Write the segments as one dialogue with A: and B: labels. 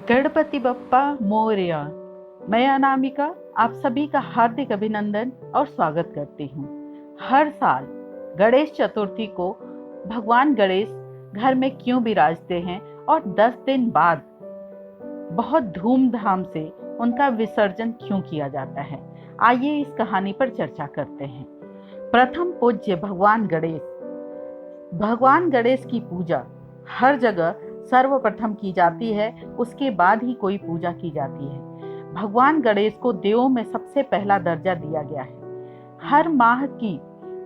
A: गणपति बप्पा मोरया। मैं अनामिका आप सभी का हार्दिक अभिनंदन और स्वागत करती हूँ। हर साल गणेश चतुर्थी को भगवान गणेश घर में क्यों विराजते हैं और 10 दिन बाद बहुत धूमधाम से उनका विसर्जन क्यों किया जाता है, आइए इस कहानी पर चर्चा करते हैं। प्रथम पूज्य भगवान गणेश की पूजा हर जगह सर्वप्रथम की जाती है, उसके बाद ही कोई पूजा की जाती है। भगवान गणेश को देवों में सबसे पहला दर्जा दिया गया है। हर माह की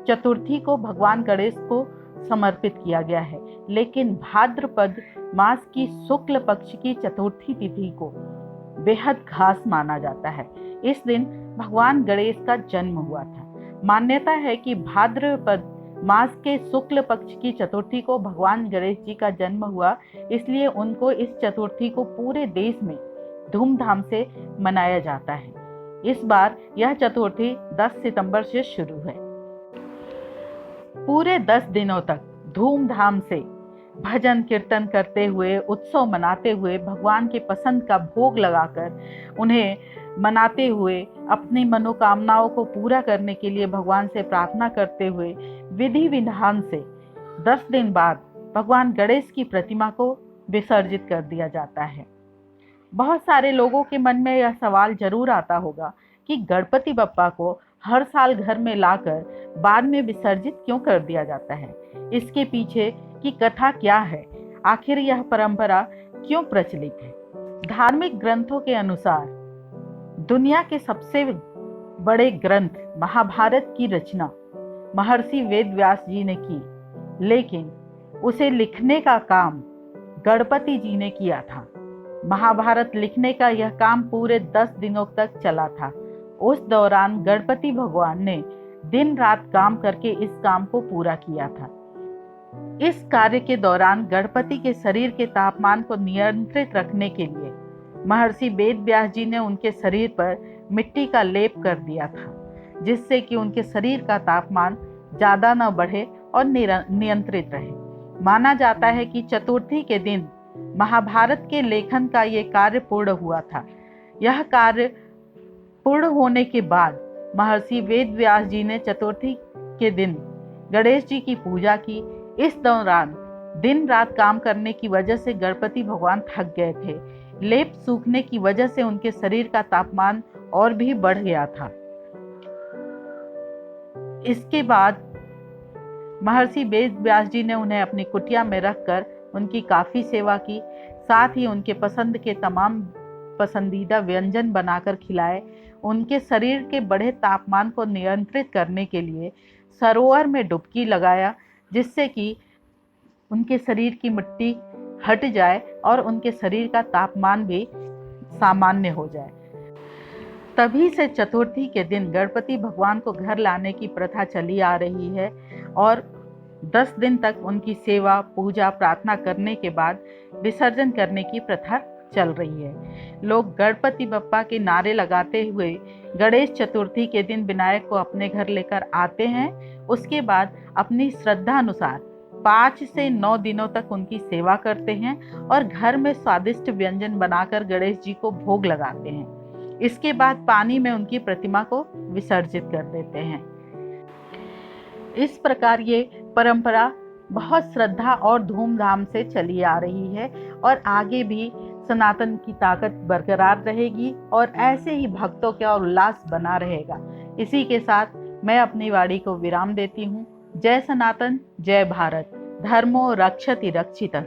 A: चतुर्थी को भगवान गणेश को समर्पित किया गया है, लेकिन भाद्रपद मास की शुक्ल पक्ष की चतुर्थी तिथि को बेहद खास माना जाता है। इस दिन भगवान गणेश का जन्म हुआ था। मान्यता है कि भाद्रपद मास के शुक्ल पक्ष की चतुर्थी को भगवान गणेश जी का जन्म हुआ, इसलिए उनको इस चतुर्थी को पूरे देश में धूमधाम से मनाया जाता है। इस बार यह चतुर्थी 10 सितंबर से शुरू है। पूरे 10 दिनों तक धूमधाम से भजन कीर्तन करते हुए, उत्सव मनाते हुए, भगवान के पसंद का भोग लगाकर उन्हें मनाते हुए, अपनी मनोकामनाओं को पूरा करने के लिए भगवान से प्रार्थना करते हुए विधि विधान से 10 दिन बाद भगवान गणेश की प्रतिमा को विसर्जित कर दिया जाता है। बहुत सारे लोगों के मन में यह सवाल जरूर आता होगा कि गणपति बप्पा को हर साल घर में लाकर बाद में विसर्जित क्यों कर दिया जाता है। इसके पीछे की कथा क्या है, आखिर यह परंपरा क्यों प्रचलित है। धार्मिक ग्रंथों के अनुसार दुनिया के सबसे बड़े ग्रंथ महाभारत की रचना महर्षि वेद व्यास जी ने की, लेकिन उसे लिखने का काम गणपति जी ने किया था। महाभारत लिखने का यह काम पूरे 10 दिनों तक चला था। उस दौरान गणपति भगवान ने दिन रात काम करके इस काम को पूरा किया था। इस कार्य के दौरान गणपति के शरीर के तापमान को नियंत्रित रखने के लिए महर्षि वेद व्यास जी ने उनके शरीर पर मिट्टी का लेप कर दिया था, जिससे कि उनके शरीर का तापमान ज़्यादा न बढ़े और नियंत्रित रहे। माना जाता है कि चतुर्थी के दिन महाभारत के लेखन का ये कार्य पूर्ण हुआ था। यह कार्य पूर्ण होने के बाद महर्षि वेद व्यास जी ने चतुर्थी के दिन गणेश जी की पूजा की। इस दौरान दिन रात काम करने की वजह से गणपति भगवान थक गए थे। लेप सूखने की वजह से उनके शरीर का तापमान और भी बढ़ गया था। इसके बाद महर्षि वेद व्यास जी ने उन्हें अपनी कुटिया में रखकर उनकी काफ़ी सेवा की, साथ ही उनके पसंद के तमाम पसंदीदा व्यंजन बनाकर खिलाए। उनके शरीर के बढ़े तापमान को नियंत्रित करने के लिए सरोवर में डुबकी लगाया, जिससे कि उनके शरीर की मिट्टी हट जाए और उनके शरीर का तापमान भी सामान्य हो जाए। तभी से चतुर्थी के दिन गणपति भगवान को घर लाने की प्रथा चली आ रही है और 10 दिन तक उनकी सेवा, पूजा, प्रार्थना करने के बाद विसर्जन करने की प्रथा चल रही है। लोग गणपति बप्पा के नारे लगाते हुए गणेश चतुर्थी के दिन विनायक को अपने घर लेकर आते हैं। उसके बाद अपनी श्रद्धा अनुसार 5 से 9 दिनों तक उनकी सेवा करते हैं और घर में स्वादिष्ट व्यंजन बनाकर गणेश जी को भोग लगाते हैं। इसके बाद पानी में उनकी प्रतिमा को विसर्जित कर देते हैं। इस प्रकार ये परंपरा बहुत श्रद्धा और धूमधाम से चली आ रही है और आगे भी सनातन की ताकत बरकरार रहेगी और ऐसे ही भक्तों का उल्लास बना रहेगा। इसी के साथ मैं अपनी वाणी को विराम देती हूँ। जय सनातन, जय भारत, धर्मो रक्षति रक्षितः।